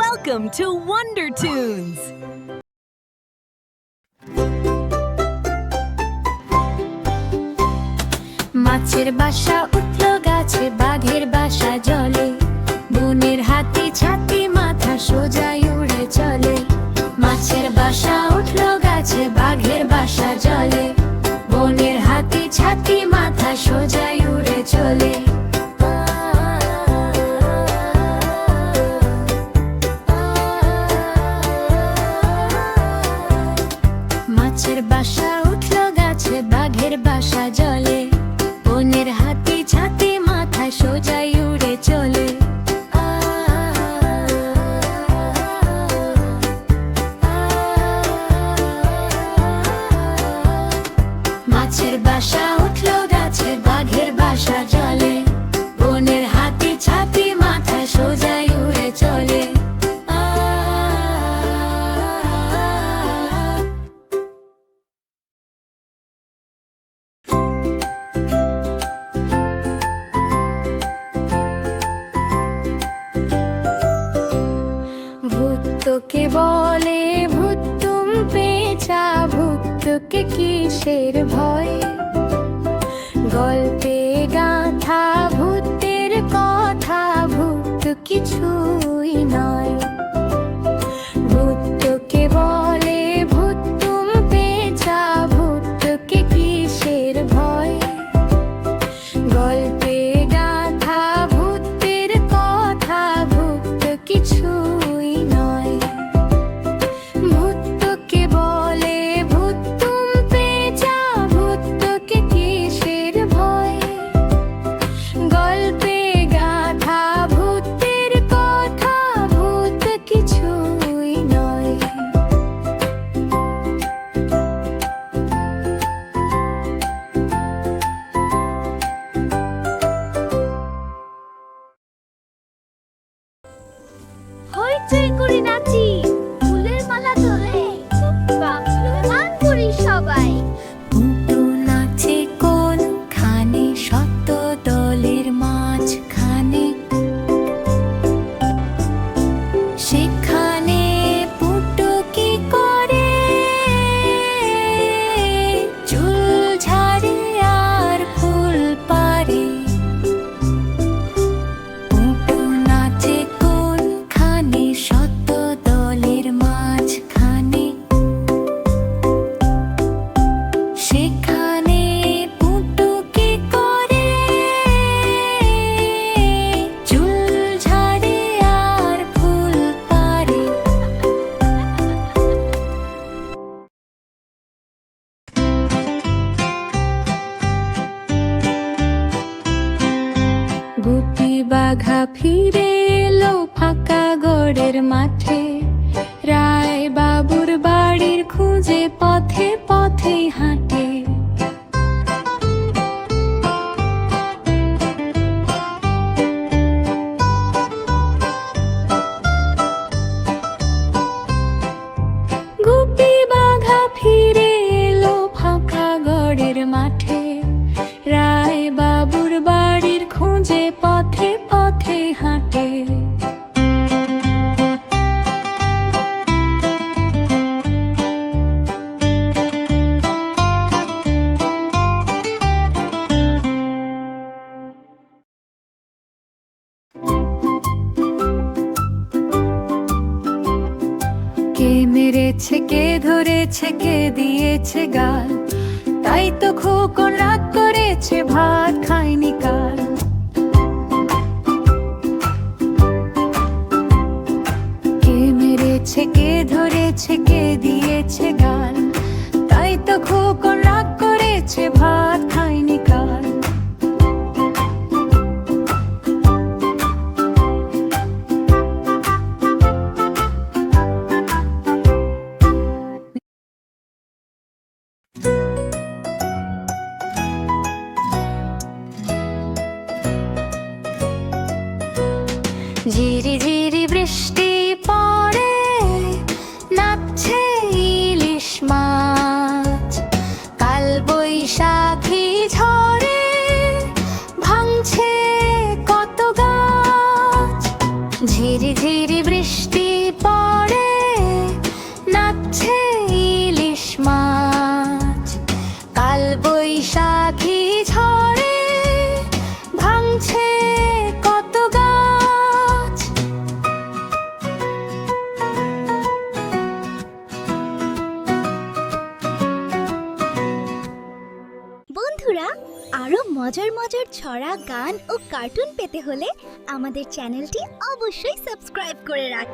Welcome to Wonder Tunes! মাছের বাসা উঠলো গাছে, বাঘের বাসা জলে, বনের হাতি ছাতি মাথা সোজাই উড়ে চলে। মাছের বাসা উঠলো গাছে, বাঘের বাসা জলে, বনের হাতি ছাতি মাথা সোজাই উড়ে চলে। মাছের বাসা উঠলো গাছে, বাঘের বাসা জলে, বনের হাতি ছাতি মাথা সোজাই উড়ে চলে। মাছের বাসা উঠলো গাছে, বাঘের বাসা জলে, বনের হাতি ছাতি মাথা সোজাই উড়ে চলে। ভূতকে বলে ভূতুম পেঁচা, ভূতকে কিসের ভয়? গল্পে গাথা ভূতের কথা, ভূত কিছুই নয়। ভূতকে বলে ভূতুম পেঁচা, ভূতকে কিসের ভয়? গল্পে গাথা ভূতের কথা, ভূত কিছুই নয়। ভূতকে বলে ভূতুম পেঁচা, ভূতকে কিসের ভয়? গল্পে গাথা ভূতের কথা, ভূত কিছুই নয়। হইচই করি নাচি, ফুলের মালা ধরে গান করি সবাই। পুটু নাচে কোনখানে, শত দলের মাঝখানে, সেখানে পুটু কি করে? চুল ঝাড়ে আর ফুল পারে। পুটু নাচে কোনখানে, শত দলের মাঝখানে, সেখানে পুটু কি করে? চুল ঝাড়ে আর ফুল পারে। গুপি বাঘা ফিরে এলো ফাঁকা গড়ের মাঠে, রায় বাবুর বাড়ির খুঁজে পথে পথে হাঁটে। গুপি বাঘা ফিরে এলো ফাঁকা গড়ের মাঠে, রায় বাবুর বাড়ির খুঁজে পথে পথে হাঁটে। কে মেরেছে, কে ধরেছে, কে দিয়েছে গাল, তাই তো খোকন রাগ করেছে, ভাত খায়নি কাল। কে মেরেছে, কে ধরেছে, কে দিয়েছে গাল, তাই তো খোকন রাগ করেছে, ভাত খায়নি কাল। ঝিরি ঝিরি বৃষ্টি পড়ে, নাচছে ইলিশ মাছ, কাল বৈশাখী ঝড়ে ভাঙছে ঝিরিঝিরি বৃষ্টি পড়ে নাচছে ইলিশ মাছ কাল বৈশাখী ঝড়ে ভাঙছে কত গাছ বন্ধুরা, আরো মজার মজার ছড়া, গান ও কার্টুন পেতে হলে আমাদের চ্যানেলটি অবশ্যই সাবস্ক্রাইব করে রাখ।